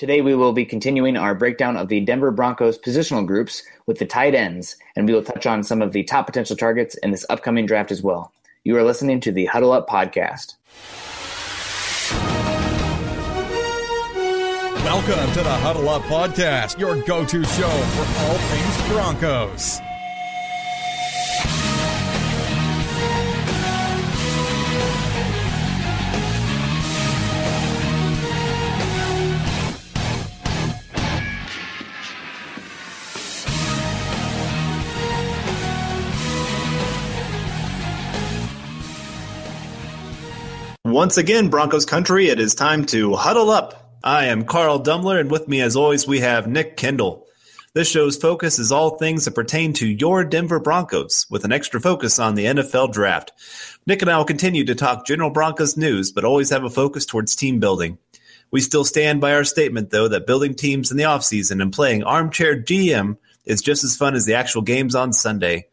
Today we will be continuing our breakdown of the Denver Broncos positional groups with the tight ends, and we will touch on some of the top potential targets in this upcoming draft as well. You are listening to the Huddle Up Podcast. Welcome to the Huddle Up Podcast, your go-to show for all things Broncos. Once again, Broncos country, it is time to huddle up. I am Carl Dumler, and with me as always we have Nick Kendell. This show's focus is all things that pertain to your Denver Broncos, with an extra focus on the NFL draft. Nick and I will continue to talk general Broncos news, but always have a focus towards team building. We still stand by our statement, though, that building teams in the offseason and playing armchair GM is just as fun as the actual games on Sunday.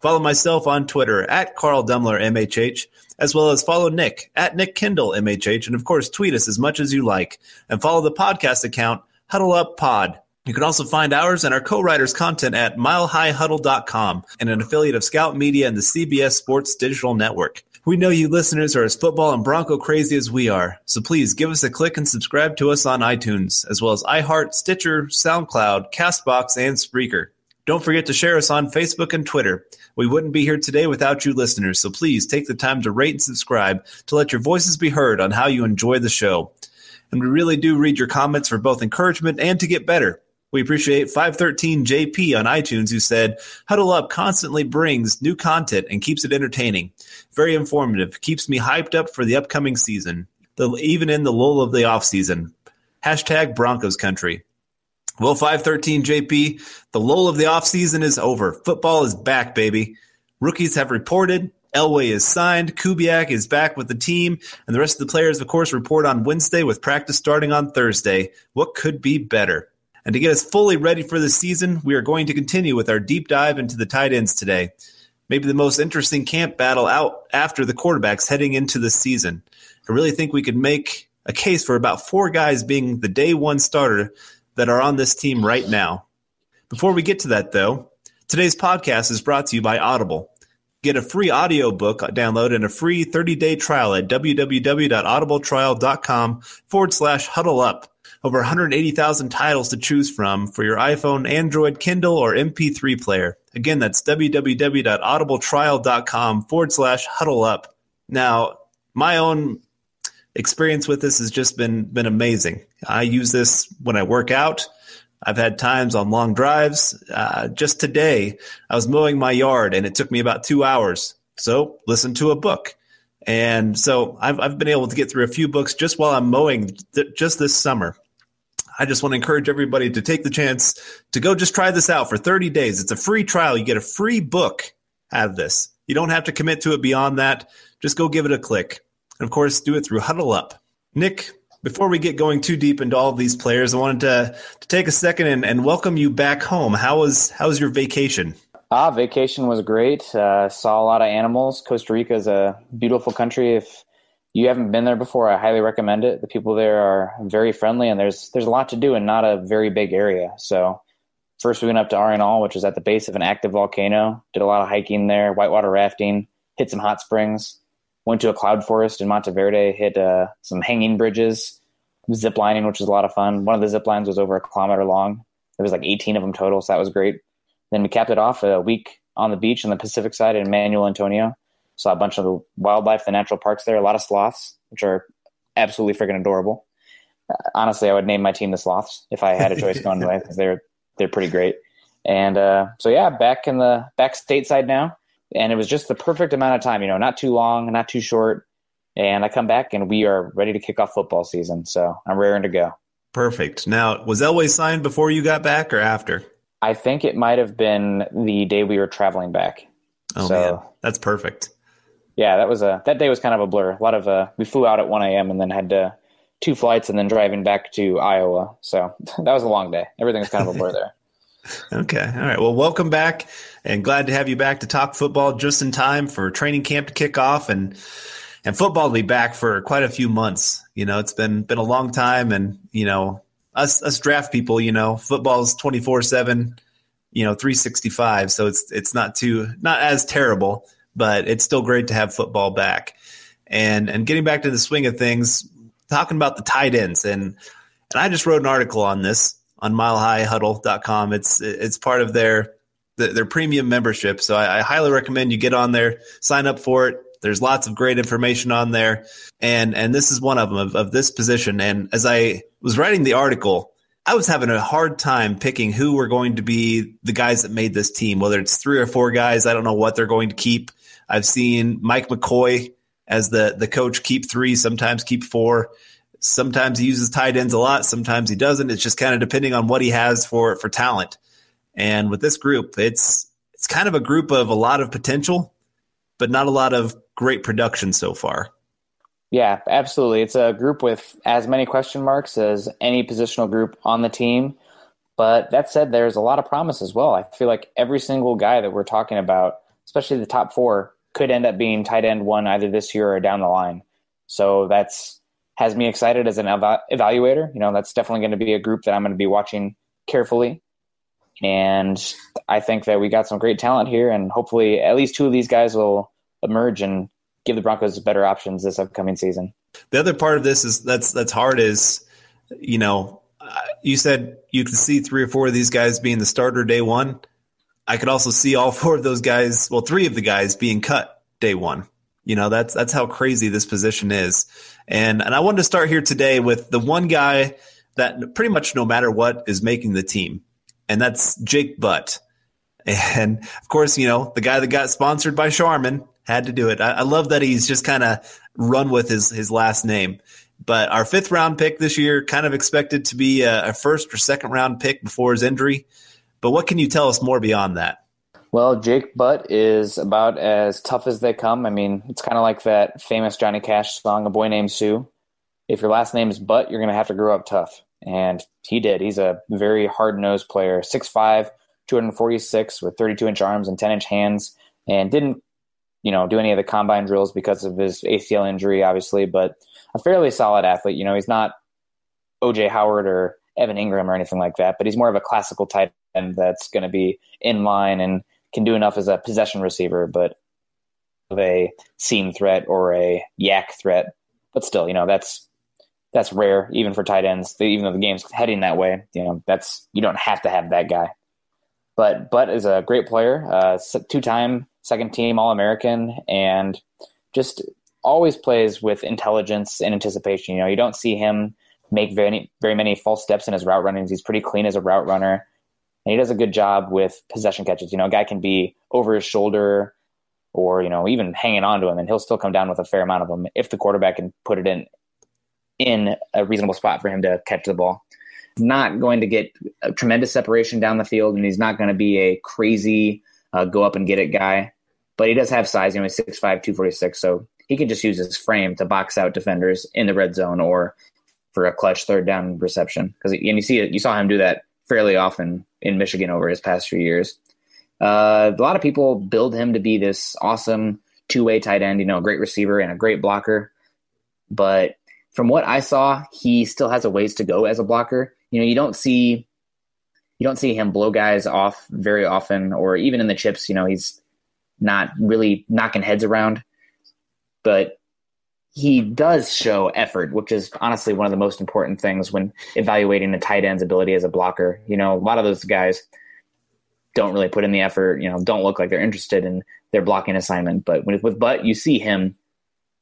Follow myself on Twitter at Carl Dumler MHH, as well as follow Nick at Nick Kendell MHH, and of course tweet us as much as you like, and follow the podcast account Huddle Up Pod. You can also find ours and our co-writers' content at milehighhuddle.com, and an affiliate of Scout Media and the CBS Sports Digital Network. We know you listeners are as football and Bronco crazy as we are, so please give us a click and subscribe to us on iTunes, as well as iHeart, Stitcher, SoundCloud, CastBox, and Spreaker. Don't forget to share us on Facebook and Twitter. We wouldn't be here today without you listeners, so please take the time to rate and subscribe to let your voices be heard on how you enjoy the show. And we really do read your comments for both encouragement and to get better. We appreciate 513JP on iTunes, who said, Huddle Up constantly brings new content and keeps it entertaining. Very informative. Keeps me hyped up for the upcoming season, even in the lull of the offseason. Hashtag Broncos country. Well, 513JP, the lull of the offseason is over. Football is back, baby. Rookies have reported. Elway is signed. Kubiak is back with the team. And the rest of the players, of course, report on Wednesday with practice starting on Thursday. What could be better? And to get us fully ready for the season, we are going to continue with our deep dive into the tight ends today. Maybe the most interesting camp battle out after the quarterbacks heading into the season. I really think we could make a case for about 4 guys being the day one starter that are on this team right now. Before we get to that, though, today's podcast is brought to you by Audible. Get a free audiobook download and a free 30-day trial at www.audibletrial.com/huddleup. Over 180,000 titles to choose from for your iPhone, Android, Kindle, or MP3 player. Again, that's www.audibletrial.com/huddleup. Now, my own experience with this has just been amazing. I use this when I work out. I've had times on long drives. Just today, I was mowing my yard, and it took me about 2 hours. So listen to a book. And so I've been able to get through a few books just while I'm mowing just this summer. I just want to encourage everybody to take the chance to go just try this out for 30 days. It's a free trial. You get a free book out of this. You don't have to commit to it beyond that. Just go give it a click. And, of course, do it through Huddle Up. Nick, before we get going too deep into all of these players, I wanted to take a second and welcome you back home. How was your vacation? Vacation was great. Saw a lot of animals. Costa Rica is a beautiful country. If you haven't been there before, I highly recommend it. The people there are very friendly, and there's a lot to do in not a very big area. So first we went up to Arenal, which is at the base of an active volcano. Did a lot of hiking there, whitewater rafting, hit some hot springs. Went to a cloud forest in Monteverde, hit some hanging bridges, zip lining, which was a lot of fun. One of the zip lines was over 1 kilometer long. There was like 18 of them total, so that was great. Then we capped it off a week on the beach on the Pacific side in Manuel Antonio. Saw a bunch of the wildlife, the natural parks there, a lot of sloths, which are absolutely freaking adorable. Honestly, I would name my team the Sloths if I had a choice going away, because they're pretty great. And so yeah, back stateside now. And it was just the perfect amount of time, not too long, not too short. And I come back and we are ready to kick off football season. So I'm raring to go. Perfect. Now, was Elway signed before you got back or after? I think it might have been the day we were traveling back. Oh, man. That's perfect. Yeah, that day was kind of a blur. We flew out at 1 a.m. and then had 2 flights and then driving back to Iowa. So that was a long day. Everything was kind of a blur there. Okay. All right. Well, welcome back, and glad to have you back to talk football just in time for training camp to kick off and football to be back for quite a few months. It's been a long time, and us draft people, football's 24/7, 365. So it's not as terrible, but it's still great to have football back. And getting back to the swing of things, talking about the tight ends, and I just wrote an article on this on milehighhuddle.com. It's part of their premium membership. So I highly recommend you get on there, sign up for it. There's lots of great information on there. And this is one of them of this position. And as I was writing the article, I was having a hard time picking who were going to be the guys that made this team, whether it's 3 or 4 guys. I don't know what they're going to keep. I've seen Mike McCoy as the coach keep 3, sometimes keep 4. Sometimes he uses tight ends a lot. Sometimes he doesn't. It's just kind of depending on what he has for talent. And with this group, it's kind of a group of a lot of potential, but not a lot of great production so far. Yeah, absolutely. It's a group with as many question marks as any positional group on the team. But that said, there's a lot of promise as well. I feel like every single guy that we're talking about, especially the top 4, could end up being tight end 1 either this year or down the line. So that's has me excited as an evaluator. That's definitely going to be a group that I'm going to be watching carefully. And I think that we got some great talent here, and hopefully at least 2 of these guys will emerge and give the Broncos better options this upcoming season. The other part of this is that's hard is, you said you could see 3 or 4 of these guys being the starter day 1. I could also see all 4 of those guys, 3 of the guys being cut day 1. That's how crazy this position is. And I wanted to start here today with the one guy that pretty much no matter what is making the team, and that's Jake Butt. And of course, the guy that got sponsored by Charmin had to do it. I love that he's just kind of run with his last name. But our 5th round pick this year, kind of expected to be a 1st or 2nd round pick before his injury. But what can you tell us more beyond that? Well, Jake Butt is about as tough as they come. I mean, it's kind of like that famous Johnny Cash song, A Boy Named Sue. If your last name is Butt, you're going to have to grow up tough. And he did. He's a very hard-nosed player, 6'5", 246 with 32-inch arms and 10-inch hands, and didn't, do any of the combine drills because of his ACL injury, obviously, but a fairly solid athlete. He's not O.J. Howard or Evan Ingram or anything like that, but he's more of a classical tight end that's going to be in line and can do enough as a possession receiver, but of a seam threat or a yak threat. But still, that's rare, even for tight ends. Even though the game's heading that way, you don't have to have that guy. But Butt is a great player, 2-time second-team All-American, and just always plays with intelligence and anticipation. You don't see him make very many false steps in his route runnings. He's pretty clean as a route runner, and he does a good job with possession catches. A guy can be over his shoulder or, even hanging on to him, and he'll still come down with a fair amount of them if the quarterback can put it in a reasonable spot for him to catch the ball. Not going to get a tremendous separation down the field, and he's not going to be a crazy go up and get it guy. But he does have size. He's 6'5", 246, so he can just use his frame to box out defenders in the red zone or for a clutch 3rd down reception. You saw him do that fairly often in Michigan over his past few years. A lot of people build him to be this awesome 2-way tight end, a great receiver and a great blocker. But from what I saw, he still has a ways to go as a blocker. You don't see him blow guys off very often, or even in the chips, he's not really knocking heads around. But he does show effort, which is honestly one of the most important things when evaluating a tight end's ability as a blocker. A lot of those guys don't really put in the effort, don't look like they're interested in their blocking assignment. But with Butt, you see him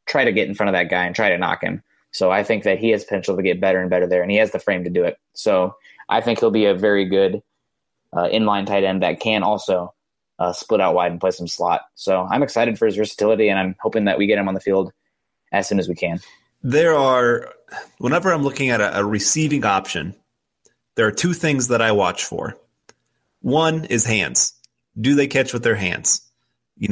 try to get in front of that guy and try to knock him. So I think that he has potential to get better and better there, and he has the frame to do it. So I think he'll be a very good inline tight end that can also split out wide and play some slot. So I'm excited for his versatility, and I'm hoping that we get him on the field as soon as we can. Whenever I'm looking at a receiving option, there are 2 things that I watch for. One is hands. Do they catch with their hands?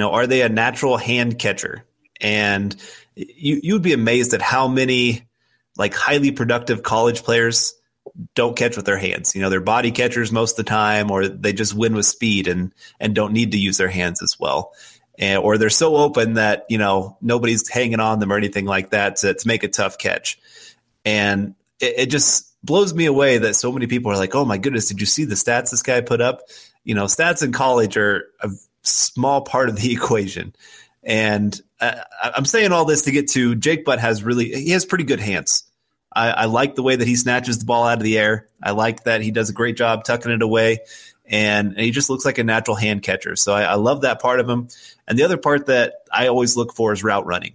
Are they a natural hand catcher? And you would be amazed at how many highly productive college players don't catch with their hands. They're body catchers most of the time, or they just win with speed and don't need to use their hands as well. Or they're so open that, nobody's hanging on them or anything like that to make a tough catch. And it just blows me away that so many people are like, oh my goodness, did you see the stats this guy put up? Stats in college are a small part of the equation. And I'm saying all this to get to Jake Butt he has pretty good hands. I like the way that he snatches the ball out of the air. I like that he does a great job tucking it away. And he just looks like a natural hand catcher. So I love that part of him. And the other part that I always look for is route running.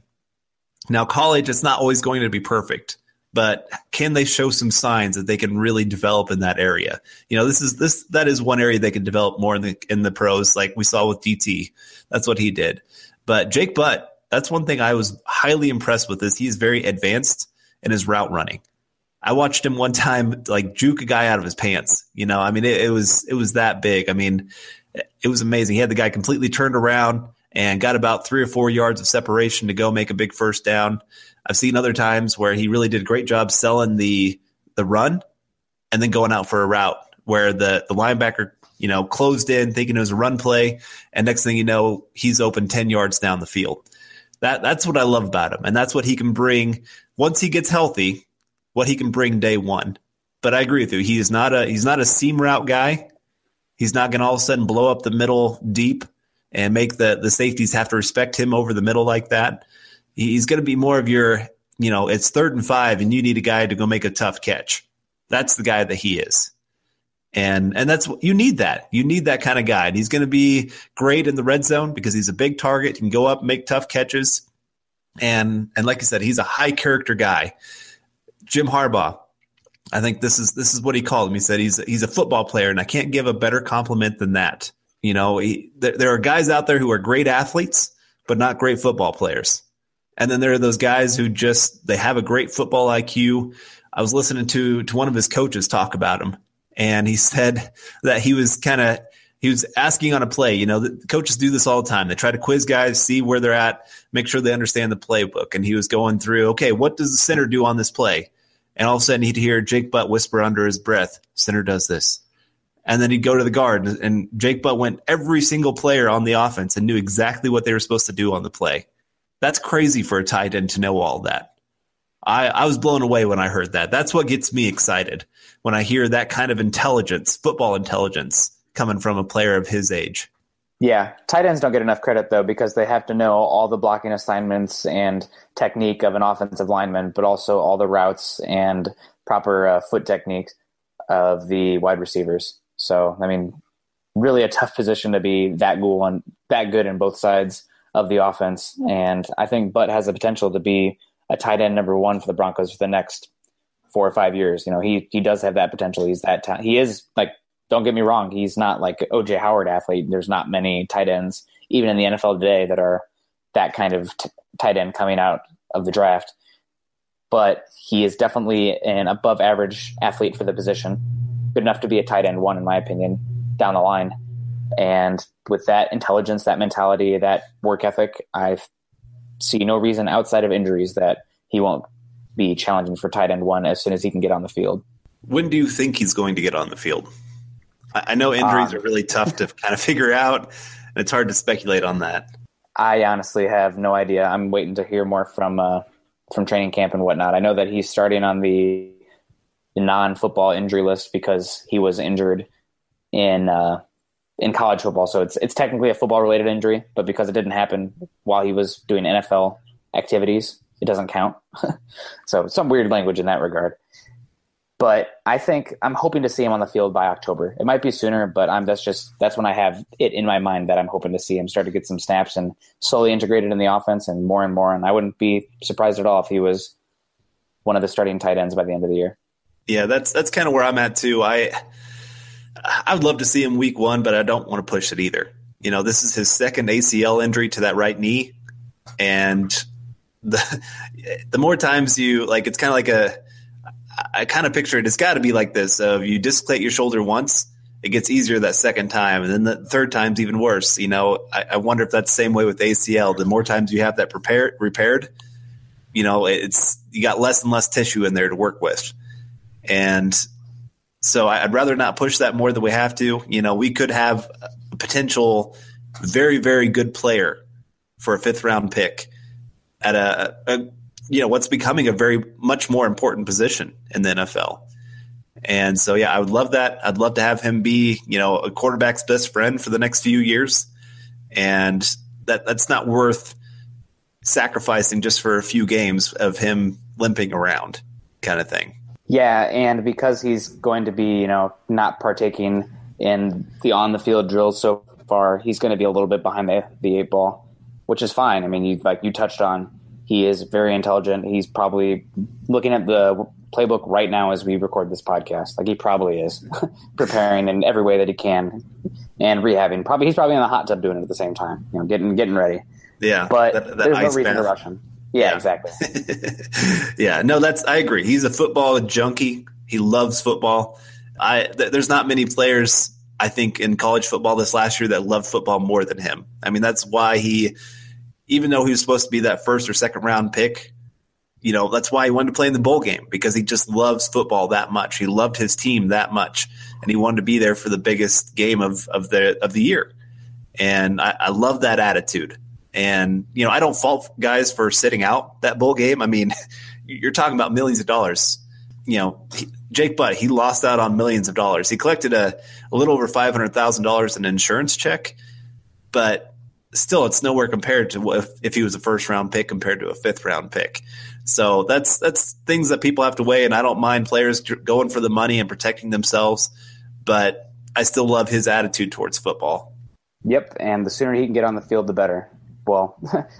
Now, college, it's not always going to be perfect, but can they show some signs that they can really develop in that area? That is one area they can develop more in the pros, like we saw with DT. That's what he did. But Jake Butt, that's one thing I was highly impressed with is he's very advanced in his route running. I watched him one time like juke a guy out of his pants. It was that big. It was amazing. He had the guy completely turned around and got about 3 or 4 yards of separation to go make a big first down. I've seen other times where he really did a great job selling the run and then going out for a route where the linebacker, closed in thinking it was a run play. And next thing you know, he's open 10 yards down the field. That's what I love about him. And that's what he can bring once he gets healthy, what he can bring day one. But I agree with you. He's not a seam route guy. He's not going to all of a sudden blow up the middle deep and make the safeties have to respect him over the middle like that. He's going to be more of your, it's 3rd and 5 and you need a guy to go make a tough catch. That's the guy that he is. And that's what you need that. You need that kind of guy. And he's going to be great in the red zone because he's a big target. He can go up, make tough catches. And like I said, he's a high character guy. Jim Harbaugh, I think this is what he called him. He said he's a football player, and I can't give a better compliment than that. There are guys out there who are great athletes, but not great football players. And then there are those guys who they have a great football IQ. I was listening to one of his coaches talk about him, and he said that he was asking on a play. The coaches do this all the time. They try to quiz guys, see where they're at, make sure they understand the playbook. And he was going through, okay, what does the center do on this play? And all of a sudden he'd hear Jake Butt whisper under his breath, center does this. And then he'd go to the guard, and Jake Butt went every single player on the offense and knew exactly what they were supposed to do on the play. That's crazy for a tight end to know all that. I was blown away when I heard that. That's what gets me excited when I hear that kind of intelligence, football intelligence, coming from a player of his age. Yeah, tight ends don't get enough credit, though, because they have to know all the blocking assignments and technique of an offensive lineman, but also all the routes and proper foot techniques of the wide receivers. So, really a tough position to be that good in both sides of the offense. And I think Butt has the potential to be a tight end number 1 for the Broncos for the next 4 or 5 years. He does have that potential. He's that he is like, don't get me wrong, he's not like O.J. Howard athlete. There's not many tight ends, even in the NFL today, that are that kind of tight end coming out of the draft. But he is definitely an above-average athlete for the position, good enough to be a tight end 1, in my opinion, down the line. And with that intelligence, that mentality, that work ethic, I see no reason outside of injuries that he won't be challenging for tight end 1 as soon as he can get on the field. When do you think he's going to get on the field? I know injuries are really tough to kind of figure out, and it's hard to speculate on that. I honestly have no idea. I'm waiting to hear more from training camp and whatnot. I know that he's starting on the non-football injury list because he was injured in college football. So it's technically a football-related injury, but because it didn't happen while he was doing NFL activities, it doesn't count. So some weird language in that regard. But I'm hoping to see him on the field by October. It might be sooner, but that's when I have it in my mind that I'm hoping to see him start to get some snaps and slowly integrated in the offense and more. And I wouldn't be surprised at all if he was one of the starting tight ends by the end of the year. Yeah, that's kind of where I'm at too. I would love to see him week 1, but I don't want to push it either. This is his second ACL injury to that right knee, and the more times it's kind of like I kind of picture it's got to be like this. You dislocate your shoulder once, it gets easier that second time, and then the third time's even worse. I wonder if that's the same way with ACL. The more times you have that repaired, it's you got less and less tissue in there to work with, and so I'd rather not push that more than we have to. We could have a potential very, very good player for a 5th round pick at what's becoming a very much more important position in the NFL. And so, yeah, I would love that. I'd love to have him be, a quarterback's best friend for the next few years. And that's not worth sacrificing just for a few games of him limping around kind of thing. Yeah, and because he's going to be, not partaking in the on-the-field drills so far, he's going to be a little bit behind the eight ball, which is fine. I mean, you touched on, he is very intelligent. He's probably looking at the playbook right now as we record this podcast. Like, he probably is preparing in every way that he can and rehabbing. He's probably in the hot tub doing it at the same time, getting ready. Yeah, but that there's no reason to rush him. Yeah, exactly. Yeah, no, I agree. He's a football junkie. He loves football. There's not many players, I think, in college football this last year that loved football more than him. I mean, that's why even though he was supposed to be that first or second round pick, that's why he wanted to play in the bowl game, because he just loves football that much. He loved his team that much, and he wanted to be there for the biggest game of the year. And I love that attitude. And, I don't fault guys for sitting out that bowl game. I mean, you're talking about millions of dollars. Jake Butt, he lost out on millions of dollars. He collected a little over $500,000 in an insurance check, but still, it's nowhere compared to if he was a first-round pick compared to a fifth-round pick. So that's things that people have to weigh, and I don't mind players going for the money and protecting themselves, but I still love his attitude towards football. Yep, and the sooner he can get on the field, the better. Well,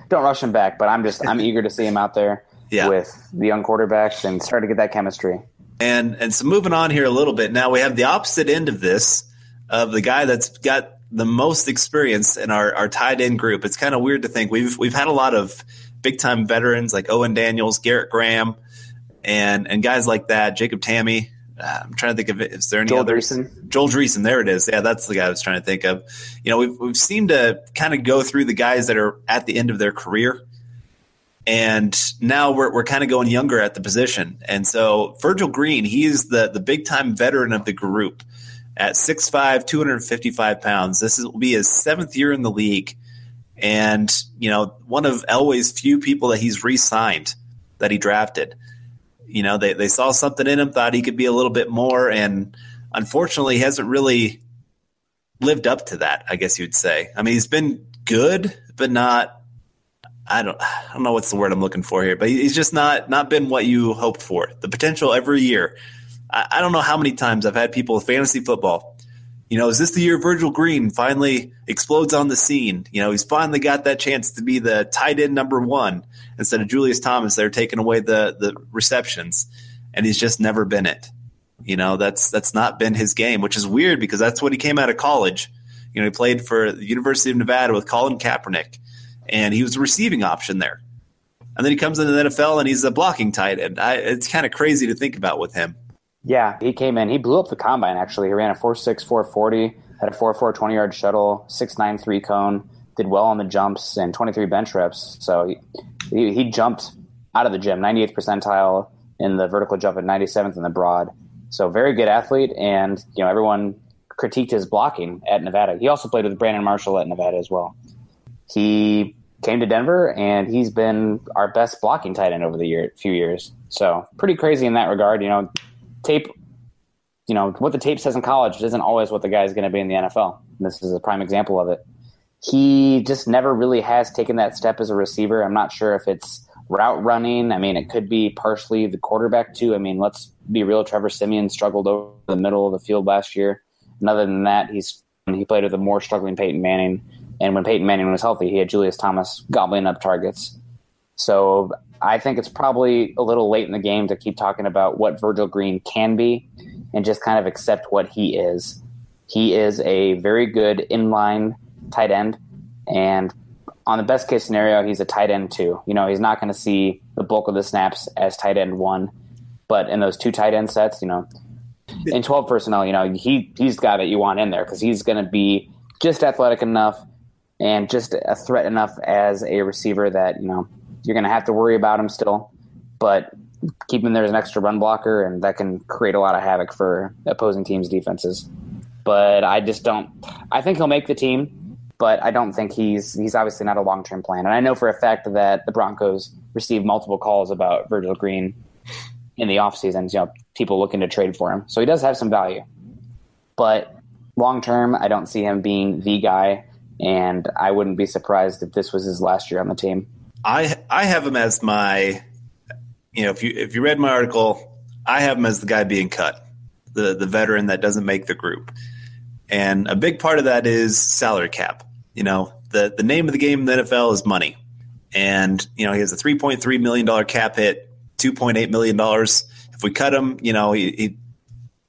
don't rush him back, but I'm eager to see him out there with the young quarterbacks and start to get that chemistry. And so moving on here a little bit, now we have the opposite end of this, of the guy that's got the most experience in our tight end group. It's kind of weird to think we've had a lot of big time veterans like Owen Daniels, Garrett Graham, and guys like that, Jacob Tamme. I'm trying to think of it. Is there any others? Joel Dreesen. There it is. Yeah, that's the guy I was trying to think of. We've seemed to kind of go through the guys that are at the end of their career, and now we're kind of going younger at the position. And so Virgil Green, he is the big time veteran of the group at 6'5", 255 pounds. This will be his 7th year in the league, and one of Elway's few people that he's re-signed, that he drafted. They saw something in him, thought he could be a little bit more, and unfortunately he hasn't really lived up to that, I guess you'd say. I mean, he's been good, but not – I don't know what's the word I'm looking for here, but he's just not been what you hoped for. The potential every year. I don't know how many times I've had people with fantasy football, is this the year Virgil Green finally explodes on the scene? He's finally got that chance to be the tight end number 1 instead of Julius Thomas. They're taking away the receptions, and he's just never been it. That's not been his game, which is weird because that's what he came out of college. He played for the University of Nevada with Colin Kaepernick, and he was a receiving option there. And then he comes into the NFL, and he's a blocking tight end. It's kind of crazy to think about with him. Yeah, he came in. He blew up the combine, actually. He ran a 4.6, 4.40, had a 4.4 20-yard shuttle, 6.9 3-cone, did well on the jumps, and 23 bench reps. So he jumped out of the gym, 98th percentile in the vertical jump and 97th in the broad. So very good athlete, and everyone critiqued his blocking at Nevada. He also played with Brandon Marshall at Nevada as well. He came to Denver, and he's been our best blocking tight end over the few years. So pretty crazy in that regard. Tape, what the tape says in college isn't always what the guy is going to be in the NFL. And this is a prime example of it. He just never really has taken that step as a receiver. I'm not sure if it's route running. I mean, it could be partially the quarterback too. I mean, let's be real. Trevor Siemian struggled over the middle of the field last year. And other than that, he played with a more struggling Peyton Manning. And when Peyton Manning was healthy, he had Julius Thomas gobbling up targets. So I think it's probably a little late in the game to keep talking about what Virgil Green can be and just kind of accept what he is. He is a very good inline tight end, and on the best case scenario, he's a tight end 2. He's not going to see the bulk of the snaps as tight end 1, but in those 2 tight end sets, in 12 personnel, he's the guy that you want in there because he's going to be just athletic enough and just a threat enough as a receiver that, you're going to have to worry about him still, but keep him there as an extra run blocker, and that can create a lot of havoc for opposing teams' defenses. But I think he'll make the team, but I don't think he's obviously not a long-term plan. And I know for a fact that the Broncos received multiple calls about Virgil Green in the off seasons, people looking to trade for him. So he does have some value. But long term, I don't see him being the guy, and I wouldn't be surprised if this was his last year on the team. I have him as my, if you read my article, I have him as the guy being cut, the veteran that doesn't make the group. And a big part of that is salary cap. The name of the game in the NFL is money. And, he has a $3.3 million cap hit, $2.8 million. If we cut him, he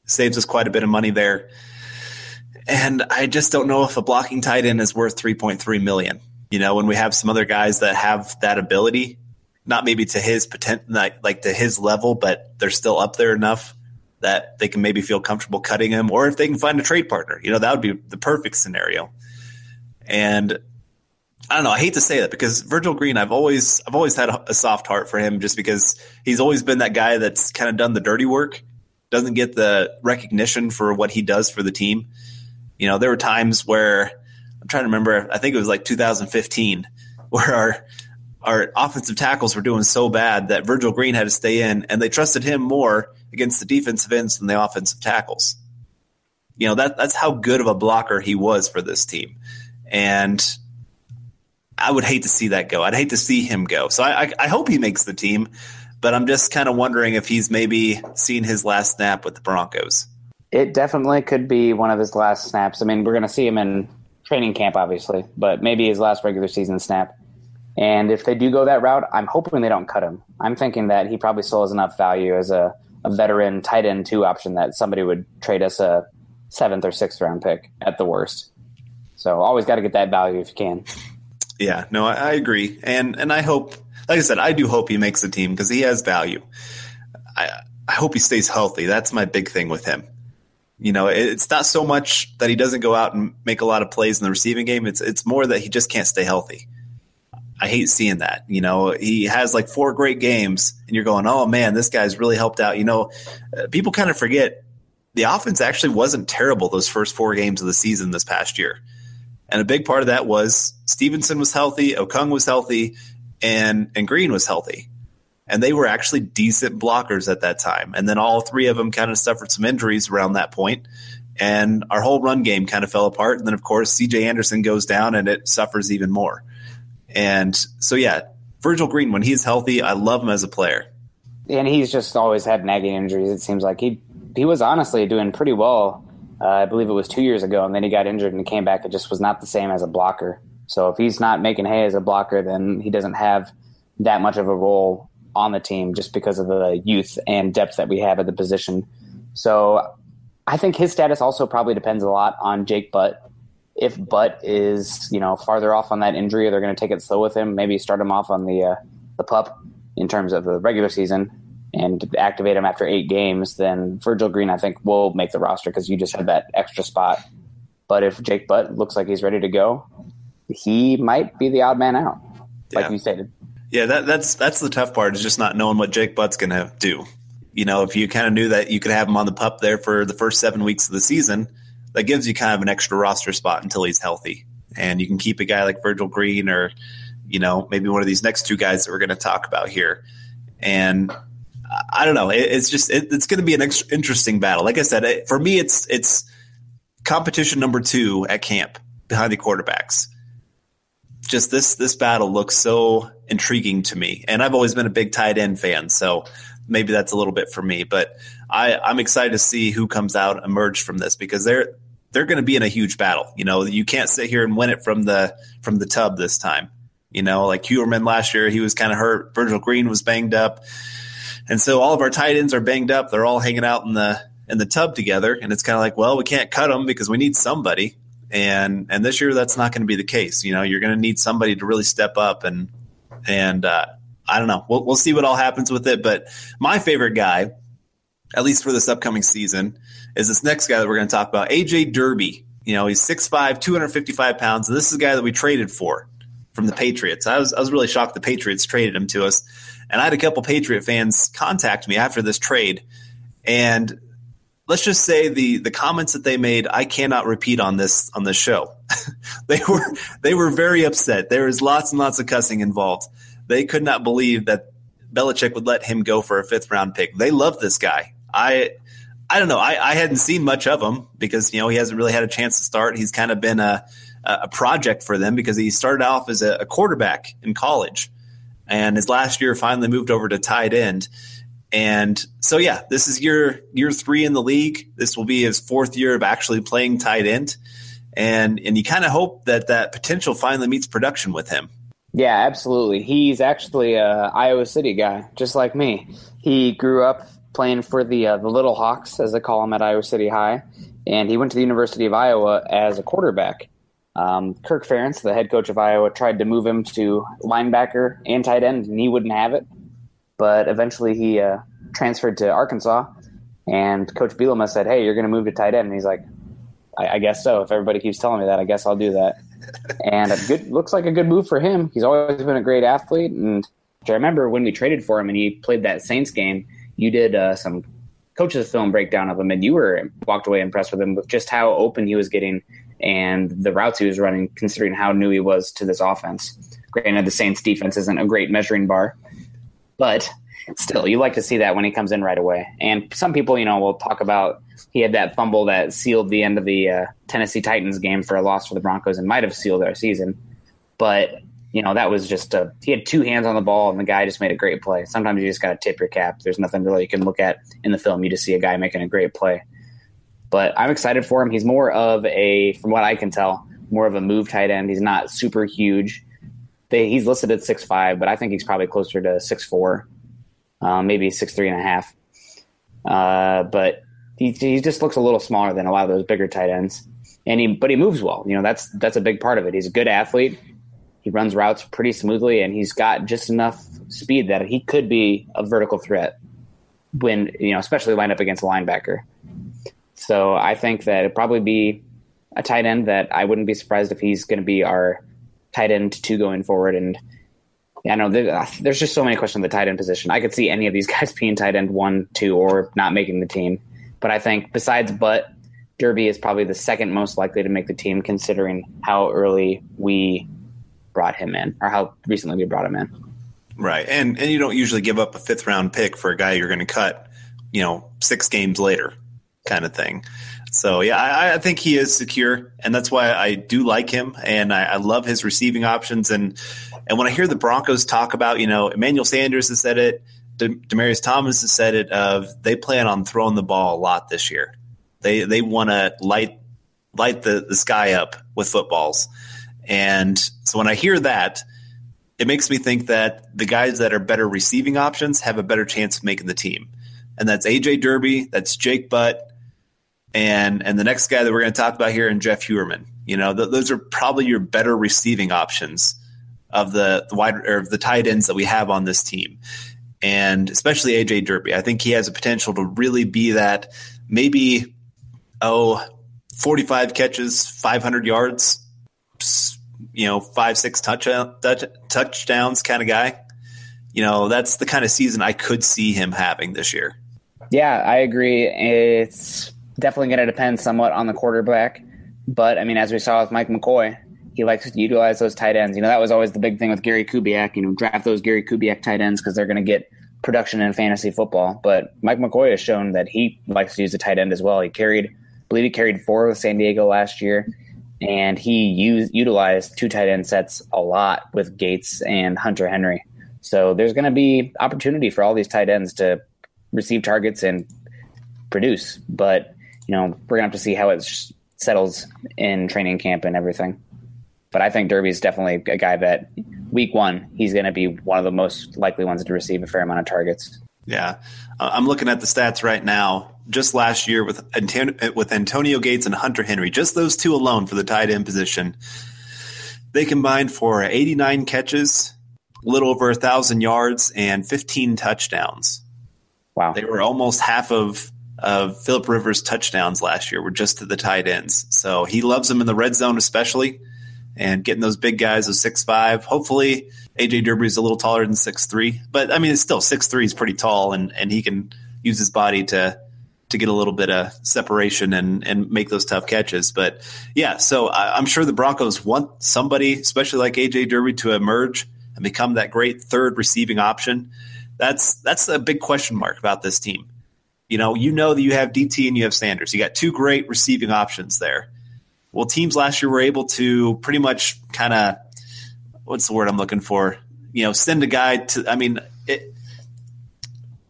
saves us quite a bit of money there. And I just don't know if a blocking tight end is worth $3.3 million. When we have some other guys that have that ability, not maybe to his potential, like to his level, but they're still up there enough that they can maybe feel comfortable cutting him, or if they can find a trade partner, that would be the perfect scenario. And I don't know. I hate to say that because Virgil Green, I've always had a soft heart for him just because he's always been that guy that's kind of done the dirty work, doesn't get the recognition for what he does for the team. There were times where I'm trying to remember, I think it was like 2015 where our offensive tackles were doing so bad that Virgil Green had to stay in, and they trusted him more against the defensive ends than the offensive tackles. That's how good of a blocker he was for this team. And I would hate to see that go. I'd hate to see him go. So I hope he makes the team, but I'm just kind of wondering if he's maybe seen his last snap with the Broncos. It definitely could be one of his last snaps. I mean, we're going to see him in training camp, obviously, but maybe his last regular season snap. And if they do go that route, I'm hoping they don't cut him. I'm thinking that he probably still has enough value as a veteran tight end 2 option that somebody would trade us a 7th or 6th round pick at the worst. So always got to get that value if you can. Yeah, no, I agree. And I hope, like I said, I do hope he makes the team because he has value. I hope he stays healthy. That's my big thing with him. It's not so much that he doesn't go out and make a lot of plays in the receiving game. It's more that he just can't stay healthy. I hate seeing that. He has like 4 great games and you're going, oh man, this guy's really helped out. People kind of forget the offense actually wasn't terrible those first 4 games of the season this past year. And a big part of that was Stevenson was healthy, Okung was healthy, and Green was healthy. And they were actually decent blockers at that time. And then all 3 of them kind of suffered some injuries around that point, and our whole run game kind of fell apart. And then, of course, C.J. Anderson goes down, and it suffers even more. And so, yeah, Virgil Green, when he's healthy, I love him as a player. And he's just always had nagging injuries. It seems like he was honestly doing pretty well. I believe it was 2 years ago, and then he got injured and came back. It just was not the same as a blocker. So if he's not making hay as a blocker, then he doesn't have that much of a role on the team just because of the youth and depth that we have at the position. So I think his status also probably depends a lot on Jake Butt. If Butt is, farther off on that injury, they're going to take it slow with him, maybe start him off on the pup in terms of the regular season and activate him after 8 games, then Virgil Green, I think, will make the roster because you just have that extra spot. But if Jake Butt looks like he's ready to go, he might be the odd man out, like you stated. Yeah, that's the tough part is just not knowing what Jake Butt's going to do. If you kind of knew that you could have him on the pup there for the first 7 weeks of the season, that gives you kind of an extra roster spot until he's healthy. And you can keep a guy like Virgil Green or, maybe one of these next 2 guys that we're going to talk about here. And I don't know. It's going to be an interesting battle. Like I said, for me, it's competition number 2 at camp behind the quarterbacks. Just this battle looks so intriguing to me. And I've always been a big tight end fan, so maybe that's a little bit for me. But I'm excited to see who comes out emerge from this because they're going to be in a huge battle. You can't sit here and win it from the tub this time. Like Huerman last year, he was kind of hurt. Virgil Green was banged up. And so all of our tight ends are banged up. They're all hanging out in the tub together. And it's kind of like, well, we can't cut them because we need somebody. And this year that's not going to be the case. You're going to need somebody to really step up and I don't know. We'll see what all happens with it. But my favorite guy, at least for this upcoming season, is this next guy that we're going to talk about, A.J. Derby. He's 6'5", 255 pounds. And this is a guy that we traded for from the Patriots. I was really shocked the Patriots traded him to us. And I had a couple Patriot fans contact me after this trade. And let's just say the comments that they made, I cannot repeat on this show. They were very upset. There was lots and lots of cussing involved. They could not believe that Belichick would let him go for a 5th-round pick. They love this guy. I don't know. I hadn't seen much of him because, he hasn't really had a chance to start. He's kind of been a project for them because he started off as a quarterback in college. And his last year finally moved over to tight end. And so, this is year 3 in the league. This will be his 4th year of actually playing tight end. And you kind of hope that potential finally meets production with him. Yeah, absolutely. He's actually a Iowa City guy, just like me. He grew up playing for the Little Hawks, as they call them at Iowa City High, and he went to the University of Iowa as a quarterback. Kirk Ferentz, the head coach of Iowa, tried to move him to linebacker and tight end, and he wouldn't have it. But eventually he transferred to Arkansas, and Coach Bielema said, "Hey, you're going to move to tight end." And he's like, I guess so. If everybody keeps telling me that, I guess I'll do that. And looks like a good move for him. He's always been a great athlete. And I remember when we traded for him and he played that Saints game, you did some coaches film breakdown of him, and you walked away impressed with him with just how open he was getting and the routes he was running, considering how new he was to this offense. Granted, the Saints defense isn't a great measuring bar, but still, you like to see that when he comes in right away. And some people, will talk about he had that fumble that sealed the end of the Tennessee Titans game for a loss for the Broncos and might have sealed our season. But, that was just he had 2 hands on the ball and the guy just made a great play. Sometimes you just got to tip your cap. There's nothing really you can look at in the film. You just see a guy making a great play. But I'm excited for him. He's more of from what I can tell, more of a move tight end. He's not super huge. He's listed at 6'5", but I think he's probably closer to 6'4", maybe 6'3.5". But he just looks a little smaller than a lot of those bigger tight ends. But he moves well. That's a big part of it. He's a good athlete. He runs routes pretty smoothly, and he's got just enough speed that he could be a vertical threat when, especially lined up against a linebacker. So I think that it'd probably be a tight end that I wouldn't be surprised if he's going to be our tight end 2 going forward. And I know there's just so many questions on the tight end position. I could see any of these guys being tight end 1, 2, or not making the team. But I think besides Derby is probably the second most likely to make the team, considering how early we brought him in, or how recently we brought him in. Right. And you don't usually give up a 5th-round pick for a guy you're going to cut, 6 games later kind of thing. So, I think he is secure, and that's why I do like him, and I love his receiving options. And when I hear the Broncos talk about, Emmanuel Sanders has said it, Demaryius Thomas has said it, they plan on throwing the ball a lot this year. They want to light the sky up with footballs. And so when I hear that, it makes me think that the guys that are better receiving options have a better chance of making the team. And that's A.J. Derby, that's Jake Butt, and the next guy that we're going to talk about here, and Jeff Heuerman. Those are probably your better receiving options of the tight ends that we have on this team. And especially A.J. Derby. I think he has a potential to really be that maybe, 45 catches, 500 yards, 5-6 touchdowns kind of guy. That's the kind of season I could see him having this year. Yeah, I agree. It's definitely going to depend somewhat on the quarterback. But, as we saw with Mike McCoy, he likes to utilize those tight ends. That was always the big thing with Gary Kubiak. Draft those Gary Kubiak tight ends because they're going to get production in fantasy football. But Mike McCoy has shown that he likes to use a tight end as well. I believe he carried 4 with San Diego last year. And he utilized 2 tight end sets a lot with Gates and Hunter Henry. So there's going to be opportunity for all these tight ends to receive targets and produce. But, we're going to have to see how it settles in training camp and everything. But I think Derby's definitely a guy that week 1, he's going to be one of the most likely ones to receive a fair amount of targets. Yeah. I'm looking at the stats right now. Just last year with Antonio Gates and Hunter Henry, just those 2 alone for the tight end position, they combined for 89 catches, a little over 1,000 yards, and 15 touchdowns. Wow. They were almost half of Phillip Rivers' touchdowns last year were just to the tight ends. So he loves them in the red zone especially, and getting those big guys of 6'5". Hopefully A.J. Derby is a little taller than 6'3", but it's still 6'3" is pretty tall, and he can use his body to get a little bit of separation and make those tough catches. But so I'm sure the Broncos want somebody, especially like A.J. Derby, to emerge and become that great third receiving option. That's a big question mark about this team. You know that you have DT and you have Sanders. You got two great receiving options there. Well, teams last year were able to pretty much kind of, what's the word I'm looking for? Send a guy to,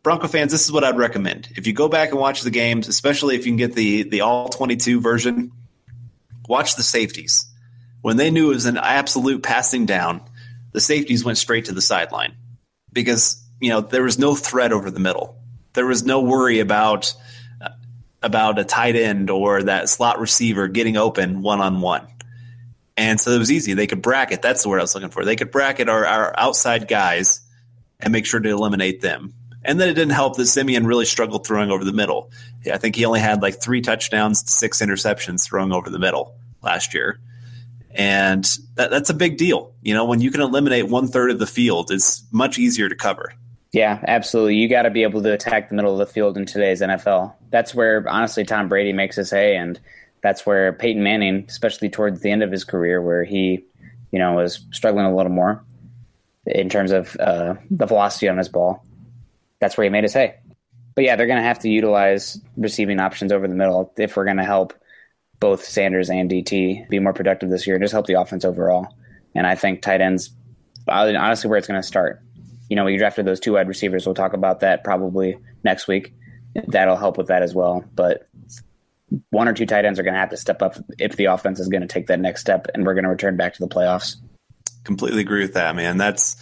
Bronco fans, this is what I'd recommend. If you go back and watch the games, especially if you can get the all-22 version, watch the safeties. When they knew it was an absolute passing down, the safeties went straight to the sideline because, there was no threat over the middle. There was no worry about a tight end or that slot receiver getting open one-on-one. And so it was easy. They could bracket. That's the word I was looking for. They could bracket our outside guys and make sure to eliminate them. And then it didn't help that Simeon really struggled throwing over the middle. I think he only had like 3 touchdowns, 6 interceptions throwing over the middle last year. And that's a big deal. When you can eliminate 1/3 of the field, it's much easier to cover. Yeah, absolutely. You got to be able to attack the middle of the field in today's NFL. That's where, honestly, Tom Brady makes his hay, and that's where Peyton Manning, especially towards the end of his career, where he, was struggling a little more in terms of the velocity on his ball. That's where he made his hay. But yeah, they're going to have to utilize receiving options over the middle if we're going to help both Sanders and DT be more productive this year and just help the offense overall. And I think tight ends, honestly, where it's going to start. We drafted those 2 wide receivers. We'll talk about that probably next week. That'll help with that as well. But 1 or 2 tight ends are going to have to step up if the offense is going to take that next step, and we're going to return back to the playoffs. Completely agree with that, man. That's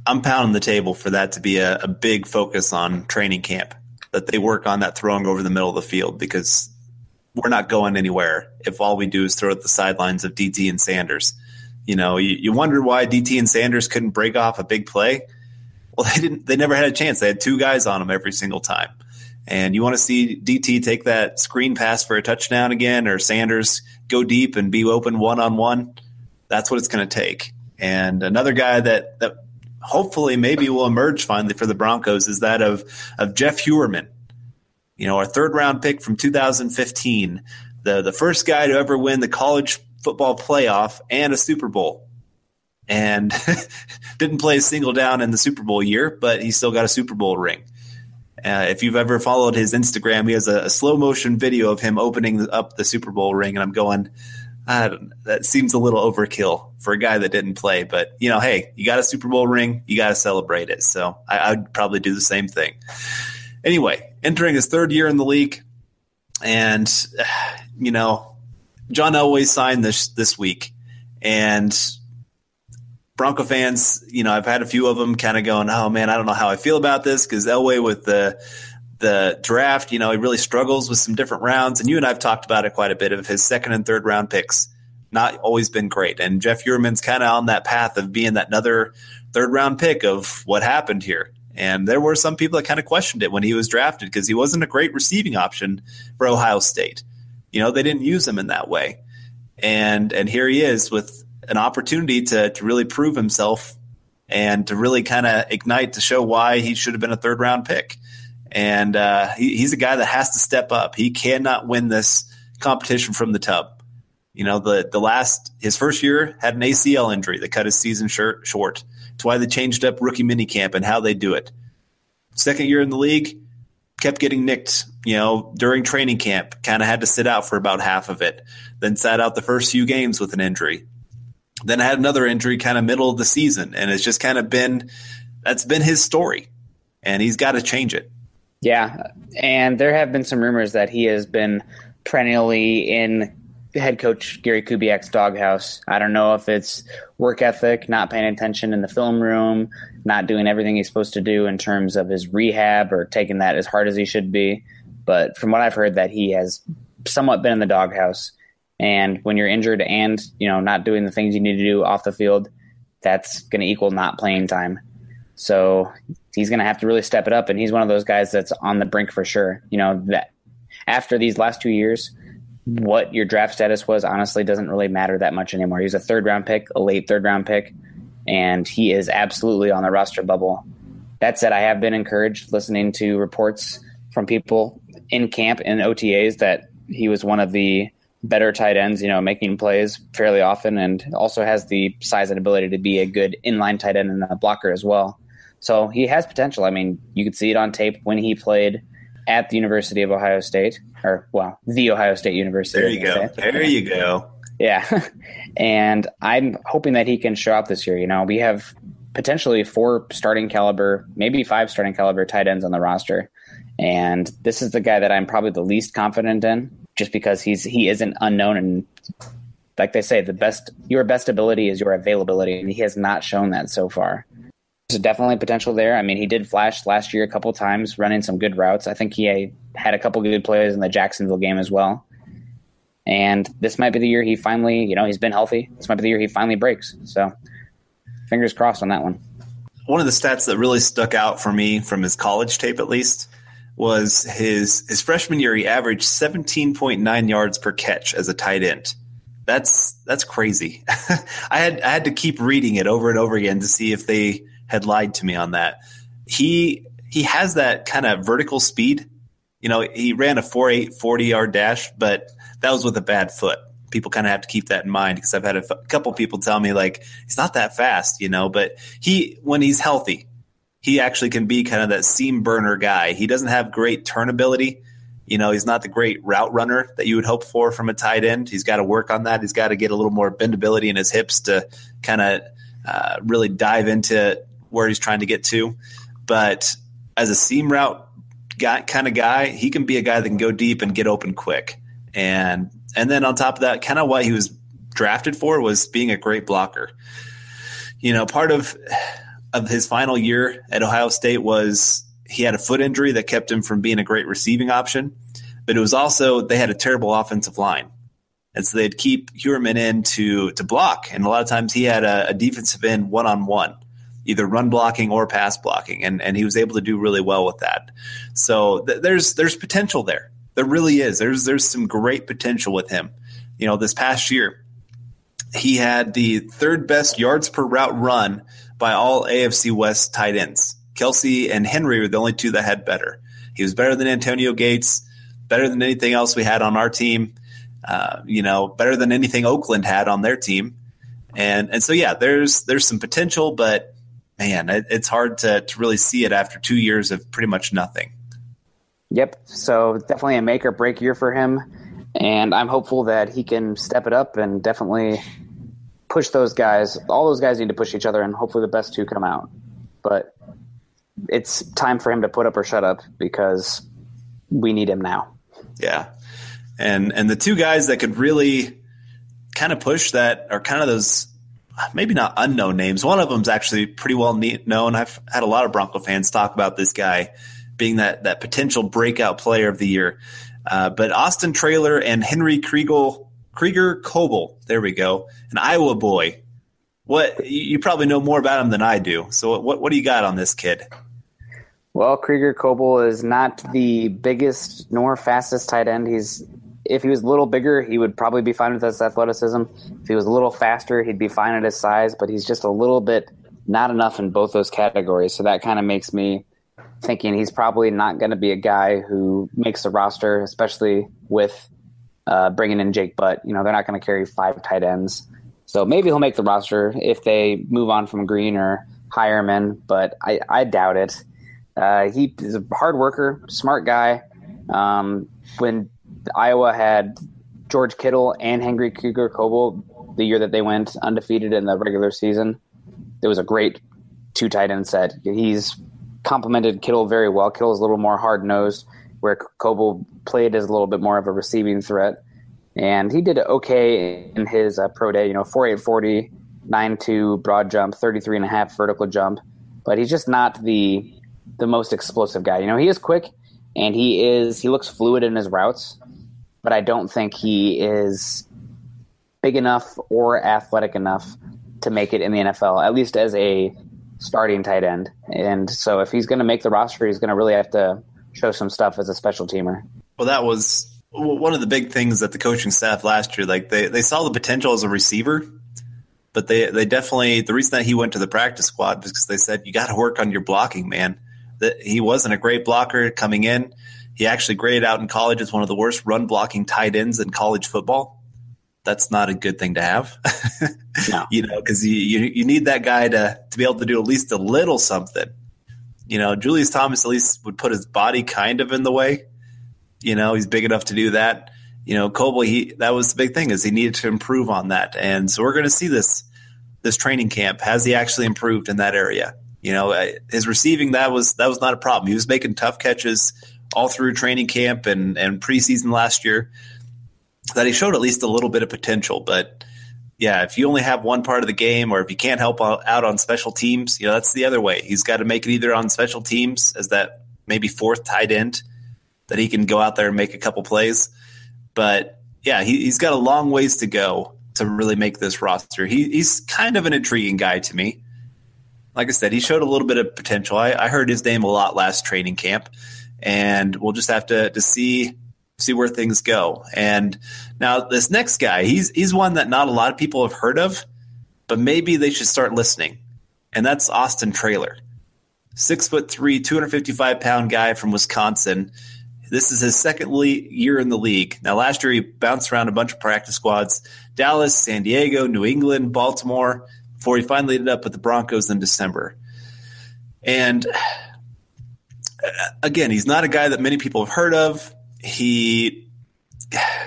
I'm pounding the table for that to be a big focus on training camp, that they work on that throwing over the middle of the field, because we're not going anywhere if all we do is throw at the sidelines of DT and Sanders. You wonder why DT and Sanders couldn't break off a big play. Well, they never had a chance. They had 2 guys on them every single time. And you want to see DT take that screen pass for a touchdown again, or Sanders go deep and be open one-on-one. That's what it's going to take. And another guy that hopefully maybe will emerge finally for the Broncos is that of Jeff Heuerman. Our 3rd-round pick from 2015, the first guy to ever win the college football playoff and a Super Bowl. And didn't play a single down in the Super Bowl year, but he still got a Super Bowl ring. If you've ever followed his Instagram, he has a slow-motion video of him opening up the Super Bowl ring, and I'm going, that seems a little overkill for a guy that didn't play. But, hey, you got a Super Bowl ring, you got to celebrate it. So I'd probably do the same thing. Anyway, entering his 3rd year in the league, and, John Elway signed this week, and Bronco fans, I've had a few of them kind of going, oh man, I don't know how I feel about this, because Elway with the draft, he really struggles with some different rounds, and you and I've talked about it quite a bit of his 2nd and 3rd round picks, not always been great. And Jeff Heuerman's kind of on that path of being that another 3rd round pick of what happened here. And there were some people that kind of questioned it when he was drafted, because he wasn't a great receiving option for Ohio State. They didn't use him in that way. And here he is with an opportunity to really prove himself and to really kind of ignite to show why he should have been a 3rd round pick. And he's a guy that has to step up. He cannot win this competition from the tub. His first year had an ACL injury that cut his season short. It's why they changed up rookie minicamp and how they do it. 2nd year in the league, kept getting nicked, during training camp, kind of had to sit out for about half of it, then sat out the first few games with an injury. Then had another injury kind of middle of the season, and it's just kind of that's been his story, and he's got to change it. Yeah, and there have been some rumors that he has been perennially in head coach Gary Kubiak's doghouse. I don't know if it's work ethic, not paying attention in the film room, not doing everything he's supposed to do in terms of his rehab, or taking that as hard as he should be. But from what I've heard, that he has somewhat been in the doghouse. And when you're injured and, not doing the things you need to do off the field, that's going to equal not playing time. So he's going to have to really step it up. And he's one of those guys that's on the brink for sure. That after these last 2 years, what your draft status was honestly doesn't really matter that much anymore. He's a 3rd round pick, a late 3rd round pick, and he is absolutely on the roster bubble. That said, I have been encouraged listening to reports from people in camp and OTAs that he was one of the better tight ends, making plays fairly often, and also has the size and ability to be a good inline tight end and a blocker as well. So he has potential. I mean, you could see it on tape when he played at the University of Ohio State, the Ohio State University. There you go. There you go. Yeah. And I'm hoping that he can show up this year. You know, we have potentially 4 starting caliber, maybe 5 starting caliber tight ends on the roster. And this is the guy that I'm probably the least confident in, just because he isn't unknown. And like they say, your best ability is your availability. And he has not shown that so far. There's definitely potential there. I mean, he did flash last year a couple times, running some good routes. I think he had a couple good plays in the Jacksonville game as well. And this might be the year he finally, he's been healthy. This might be the year he finally breaks. So fingers crossed on that one. One of the stats that really stuck out for me from his college tape, at least, was his freshman year. He averaged 17.9 yards per catch as a tight end. That's crazy. I had to keep reading it over and over again to see if they had lied to me on that. He has that kind of vertical speed. He ran a 4.8 40-yard dash, but that was with a bad foot. People kind of have to keep that in mind, because I've had a couple people tell me, like, he's not that fast, but when he's healthy, he actually can be kind of that seam burner guy. He doesn't have great turn ability. He's not the great route runner that you would hope for from a tight end. He's got to work on that. He's got to get a little more bendability in his hips to kind of really dive into where he's trying to get to. But as a seam route kind of guy, he can be a guy that can go deep and get open quick. And then on top of that, kind of what he was drafted for was being a great blocker. Part of his final year at Ohio State was he had a foot injury that kept him from being a great receiving option, but it was also they had a terrible offensive line. And so they'd keep Heuerman in to block. And a lot of times he had a defensive end one-on-one, either run blocking or pass blocking. And he was able to do really well with that. So there's potential there. There really is. There's some great potential with him. This past year, he had the 3rd best yards per route run by all AFC West tight ends. Kelsey and Henry were the only 2 that had better. He was better than Antonio Gates, better than anything else we had on our team, better than anything Oakland had on their team. And so, yeah, there's some potential, but, man, it's hard to really see it after 2 years of pretty much nothing. Yep. So definitely a make or break year for him. And I'm hopeful that he can step it up and definitely push those guys. All those guys need to push each other, and hopefully the best 2 come out. But it's time for him to put up or shut up, because we need him now. Yeah. And the 2 guys that could really kind of push that are kind of those maybe not unknown names. One of them's actually pretty well known. I've had a lot of Bronco fans talk about this guy being that potential breakout player of the year. But Austin Traylor and Henry Krieger-Kobel, there we go, an Iowa boy. You probably know more about him than I do. So what do you got on this kid? Well, Krieger-Kobel is not the biggest nor fastest tight end. If he was a little bigger, he would probably be fine with his athleticism. If he was a little faster, he'd be fine at his size, but he's just a little bit not enough in both those categories. So that kind of makes me thinking he's probably not going to be a guy who makes the roster, especially with bringing in Jake Butt. They're not going to carry 5 tight ends. So maybe he'll make the roster if they move on from Green or Hireman, but I doubt it. He is a hard worker, smart guy. When Iowa had George Kittle and Henry Krieger-Kobel the year that they went undefeated in the regular season, it was a great 2 tight end set. He's complemented Kittle very well. Kittle is a little more hard-nosed, where Kobel played as a little bit more of a receiving threat. And he did okay in his pro day, 4.8 40, 9.2 broad jump, 33.5 vertical jump. But he's just not the most explosive guy. He is quick, and he looks fluid in his routes, but I don't think he is big enough or athletic enough to make it in the NFL, at least as a starting tight end. And so if he's going to make the roster, he's going to really have to show some stuff as a special teamer. Well, that was one of the big things that the coaching staff last year, like they saw the potential as a receiver, but they definitely, the reason that he went to the practice squad was because they said, you got to work on your blocking, man. That he wasn't a great blocker coming in. He actually graded out in college as one of the worst run blocking tight ends in college football. That's not a good thing to have, no. Because you need that guy to be able to do at least a little something. Julius Thomas at least would put his body kind of in the way. He's big enough to do that. Coble, that was the big thing, is he needed to improve on that. And so we're going to see this training camp. Has he actually improved in that area? His receiving, that was not a problem. He was making tough catches all through training camp and preseason last year, that he showed at least a little bit of potential. But yeah, if you only have one part of the game, or if you can't help out on special teams, that's the other way. He's got to make it either on special teams as that maybe fourth tight end that he can go out there and make a couple plays. But yeah, he's got a long ways to go to really make this roster. He's kind of an intriguing guy to me. Like I said, he showed a little bit of potential. I heard his name a lot last training camp, and we'll just have to see where things go. And now this next guy, he's one that not a lot of people have heard of, but maybe they should start listening. And that's Austin Traylor. 6'3", 255-pound guy from Wisconsin. This is his second year in the league. Now, last year he bounced around a bunch of practice squads: Dallas, San Diego, New England, Baltimore, before he finally ended up with the Broncos in December. And again, he's not a guy that many people have heard of. He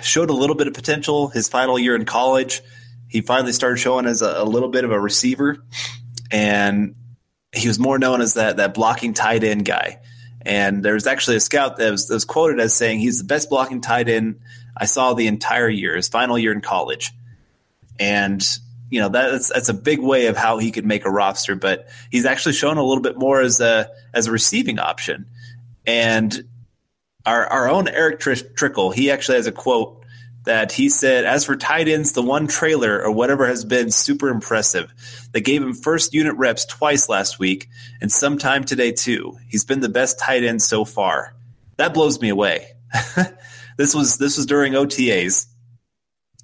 showed a little bit of potential his final year in college. He finally started showing as a little bit of a receiver, and he was more known as that blocking tight end guy. And there's actually a scout that was quoted as saying he's the best blocking tight end I saw the entire year, his final year in college. And that's a big way of how he could make a roster, but he's actually shown a little bit more as a receiving option. And our own Eric Trickle, he actually has a quote that he said, "As for tight ends, the one Trailer or whatever has been super impressive. They gave him first unit reps twice last week and sometime today too. He's been the best tight end so far." That blows me away. This was during OTAs.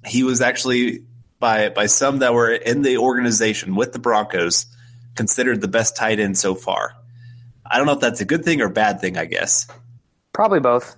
He was actually by some that were in the organization with the Broncos considered the best tight end so far. I don't know if that's a good thing or bad thing, I guess. Probably both.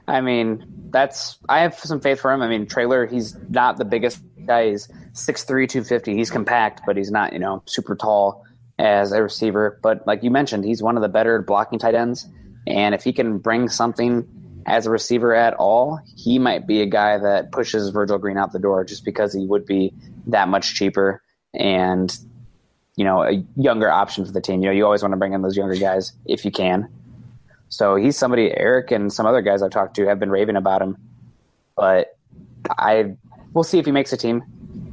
I mean, I have some faith for him. I mean, Traylor, he's not the biggest guy. He's 6'3", 250. He's compact, but he's not, super tall as a receiver. But like you mentioned, he's one of the better blocking tight ends. And if he can bring something as a receiver at all, he might be a guy that pushes Virgil Green out the door, just because he would be that much cheaper and, a younger option for the team. You always want to bring in those younger guys if you can. So he's somebody Eric and some other guys I've talked to have been raving about him. But we'll see if he makes a team.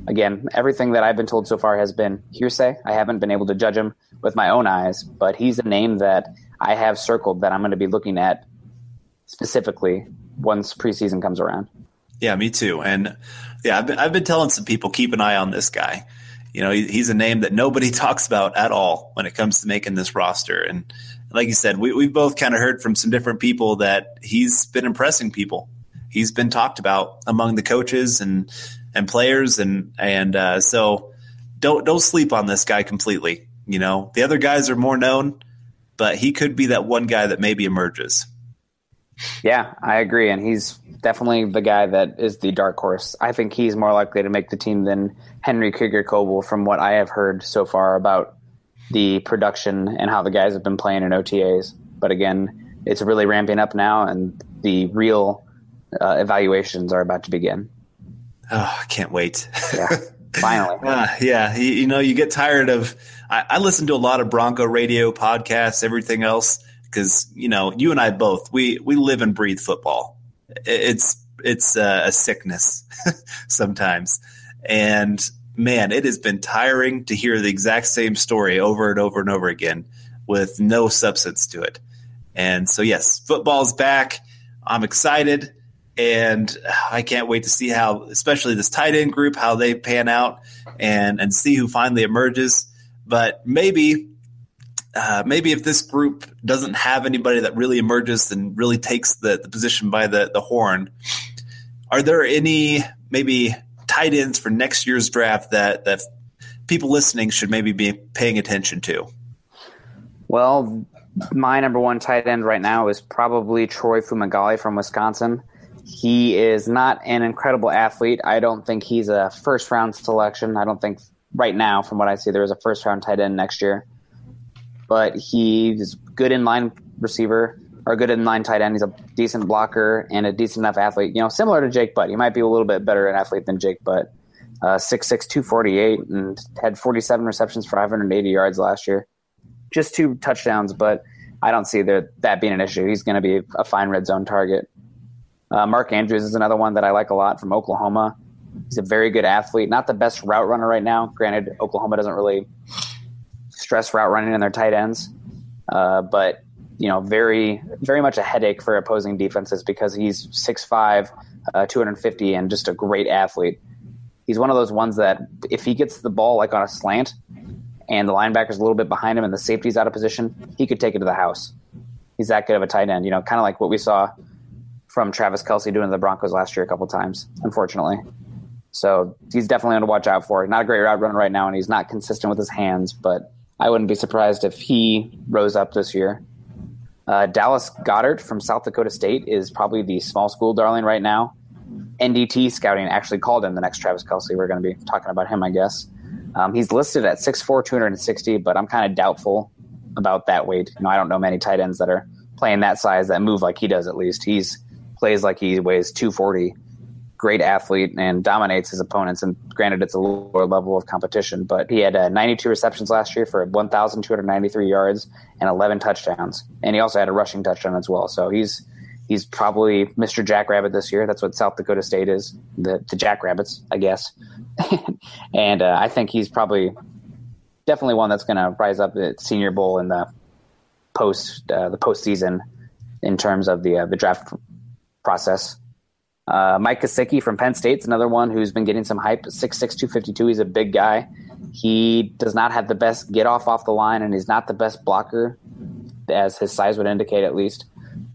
Again, everything that I've been told so far has been hearsay. I haven't been able to judge him with my own eyes, but he's a name that I have circled that I'm going to be looking at specifically once preseason comes around. Yeah, me too. And yeah, I've been telling some people, keep an eye on this guy. He's a name that nobody talks about at all when it comes to making this roster. And like you said, we've both kind of heard from some different people that he's been impressing people. He's been talked about among the coaches and players, and so don't sleep on this guy completely. The other guys are more known, but he could be that one guy that maybe emerges. Yeah, I agree, and he's definitely the guy that is the dark horse. I think he's more likely to make the team than Henry Krieger-Coble, from what I have heard so far about the production and how the guys have been playing in OTAs. But again, it's really ramping up now, and the real evaluations are about to begin. Oh, I can't wait. Yeah, finally. Yeah, you get tired of – I listen to a lot of Bronco radio podcasts, everything else, because, you and I both, we live and breathe football. It's a sickness sometimes. And, man, it has been tiring to hear the exact same story over and over and over again with no substance to it. And so, yes, football's back. I'm excited. And I can't wait to see how, especially this tight end group, how they pan out and see who finally emerges. But maybe if this group doesn't have anybody that really emerges and really takes the position by the horn, are there any maybe tight ends for next year's draft that people listening should maybe be paying attention to? Well, my number one tight end right now is probably Troy Fumagalli from Wisconsin. He is not an incredible athlete. I don't think he's a first-round selection. I don't think right now, from what I see, there is a first-round tight end next year. but he's good inline receiver or good inline tight end. He's a decent blocker and a decent enough athlete. Similar to Jake Butt. He might be a little bit better an athlete than Jake Butt. 6'6", 248, and had 47 receptions for 580 yards last year. Just 2 touchdowns, but I don't see that being an issue. He's going to be a fine red zone target. Mark Andrews is another one that I like a lot from Oklahoma. He's a very good athlete. Not the best route runner right now. Granted, Oklahoma doesn't really stress route running in their tight ends. But, very, very much a headache for opposing defenses because he's 6'5", 250, and just a great athlete. He's one of those ones that if he gets the ball like on a slant and the linebacker's a little bit behind him and the safety's out of position, he could take it to the house. He's that good of a tight end, kind of like what we saw from Travis Kelce doing to the Broncos last year a couple times, unfortunately. So he's definitely going to watch out for. Not a great route runner right now, and he's not consistent with his hands, but I wouldn't be surprised if he rose up this year. Dallas Goedert from South Dakota State is probably the small school darling right now. NDT scouting actually called him the next Travis Kelce. We're going to be talking about him, I guess. He's listed at 6'4", 260, but I'm kind of doubtful about that weight. I don't know many tight ends that are playing that size that move like he does at least. He's plays like he weighs 240. Great athlete and dominates his opponents. And granted, it's a lower level of competition, but he had 92 receptions last year for 1,293 yards and 11 touchdowns. And he also had a rushing touchdown as well. So he's probably Mr. Jackrabbit this year. That's what South Dakota State is, the Jackrabbits, I guess. And I think he's probably definitely one that's going to rise up at Senior Bowl in the postseason in terms of the draft process. Mike Gesicki from Penn State's another one who's been getting some hype. 6'6", 252. He's a big guy. He does not have the best get off the line, and he's not the best blocker, as his size would indicate at least.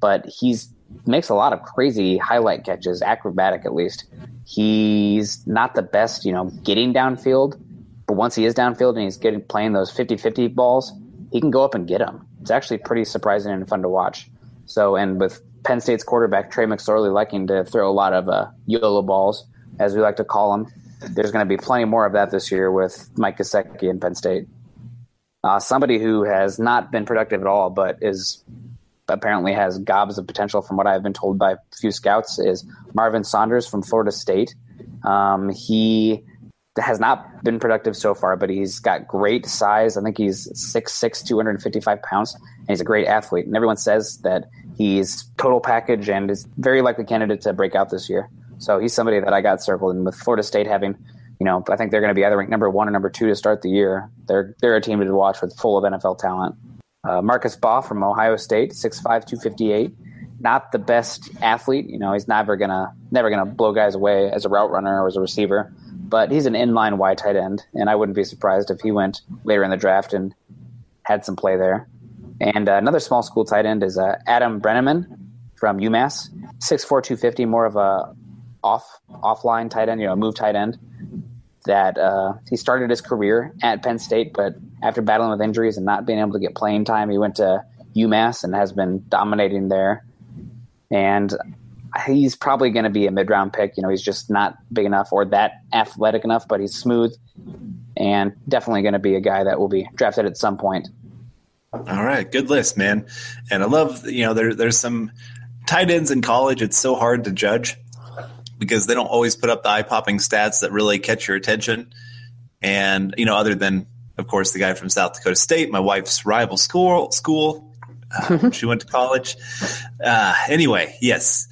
But he's makes a lot of crazy highlight catches, acrobatic at least. He's not the best, getting downfield, but once he is downfield and he's playing those 50-50 balls, he can go up and get them. It's actually pretty surprising and fun to watch. So, and with Penn State's quarterback Trey McSorley liking to throw a lot of YOLO balls, as we like to call them, there's going to be plenty more of that this year with Mike Gesicki in Penn State. Somebody who has not been productive at all, but apparently has gobs of potential from what I've been told by a few scouts, is Marvin Saunders from Florida State. He has not been productive so far, but he's got great size. I think he's 6'6", 255 pounds, and he's a great athlete. And everyone says that he's total package and is very likely candidate to break out this year. So he's somebody that I got circled. And with Florida State having, I think they're going to be either ranked number 1 or number 2 to start the year. They're a team to watch with full of NFL talent. Marcus Baugh from Ohio State, 6'5", 258. Not the best athlete. He's never gonna blow guys away as a route runner or as a receiver. But he's an inline wide tight end, and I wouldn't be surprised if he went later in the draft and had some play there. And another small school tight end is Adam Brenneman from UMass, 6'4", 250, more of a offline tight end, a move tight end. That he started his career at Penn State, but after battling with injuries and not being able to get playing time, he went to UMass and has been dominating there. And he's probably going to be a mid-round pick. He's just not big enough or that athletic enough, but he's smooth and definitely going to be a guy that will be drafted at some point. All right, good list, man. And I love, there's some tight ends in college. It's so hard to judge because they don't always put up the eye-popping stats that really catch your attention. And, other than, of course, the guy from South Dakota State, my wife's rival school. She went to college. Anyway, yes.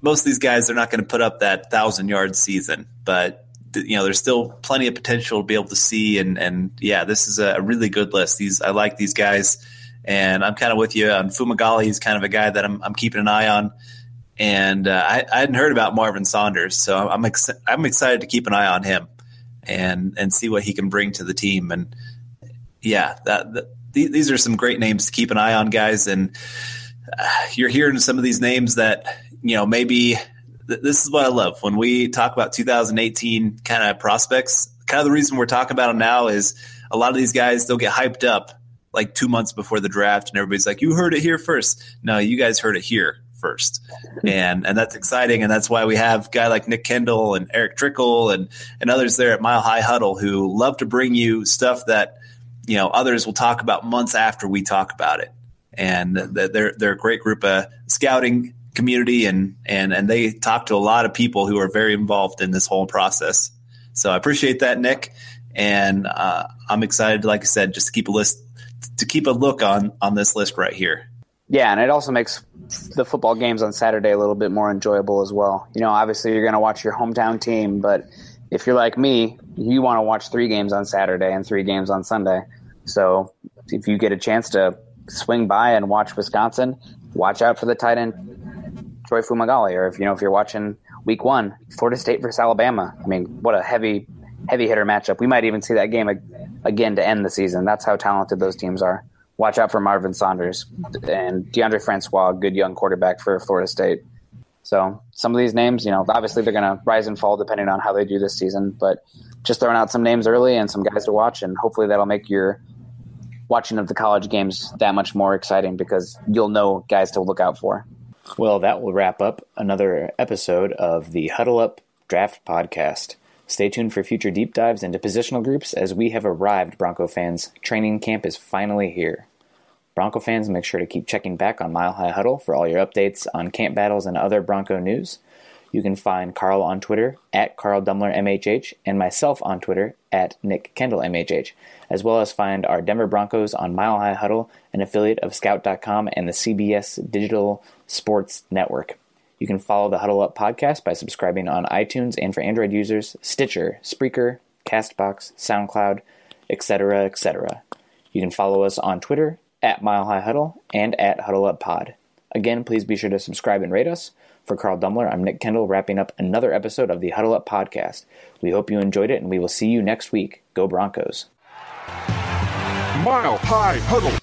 Most of these guys are not going to put up that 1,000-yard season, but there's still plenty of potential to be able to see. And yeah, this is a really good list. I like these guys, and I'm kind of with you on Fumagalli. He's kind of a guy that I'm keeping an eye on. And I hadn't heard about Marvin Saunders, so I'm excited to keep an eye on him and see what he can bring to the team. And yeah, these are some great names to keep an eye on, guys. And you're hearing some of these names that maybe this is what I love when we talk about 2018 kind of prospects. Kind of the reason we're talking about them now is a lot of these guys, they'll get hyped up like 2 months before the draft, and everybody's like, "You heard it here first." No, you guys heard it here first, and that's exciting, and that's why we have a guy like Nick Kendell and Eric Trickle and others there at Mile High Huddle who love to bring you stuff that others will talk about months after we talk about it. And they're a great group of scouting community, and they talk to a lot of people who are very involved in this whole process. So I appreciate that, Nick. And I'm excited, like I said, just to keep a look on this list right here. Yeah, and it also makes the football games on Saturday a little bit more enjoyable as well. Obviously you're going to watch your hometown team, but if you're like me, you want to watch 3 games on Saturday and 3 games on Sunday. So if you get a chance to swing by and watch Wisconsin, watch out for the tight end Troy Fumagalli. Or if you're watching Week 1, Florida State versus Alabama. I mean, what a heavy hitter matchup. We might even see that game again to end the season. That's how talented those teams are. Watch out for Marvin Saunders and DeAndre Francois, a good young quarterback for Florida State. So some of these names, obviously they're going to rise and fall depending on how they do this season. But just throwing out some names early and some guys to watch, and hopefully that'll make your watching of the college games that much more exciting because you'll know guys to look out for. Well, that will wrap up another episode of the Huddle Up Draft Podcast. Stay tuned for future deep dives into positional groups as we have arrived, Bronco fans. Training camp is finally here. Bronco fans, make sure to keep checking back on Mile High Huddle for all your updates on camp battles and other Bronco news. You can find Carl on Twitter at Carl Dumler MHH and myself on Twitter at Nick Kendell MHH, as well as find our Denver Broncos on Mile High Huddle, an affiliate of Scout.com and the CBS Digital Sports Network. You can follow the Huddle Up podcast by subscribing on iTunes and for Android users, Stitcher, Spreaker, CastBox, SoundCloud, etc., etc. You can follow us on Twitter at Mile High Huddle and at Huddle Up Pod. Again, please be sure to subscribe and rate us. For Carl Dumler, I'm Nick Kendell, wrapping up another episode of the Huddle Up Podcast. We hope you enjoyed it, and we will see you next week. Go Broncos. Mile High Huddle.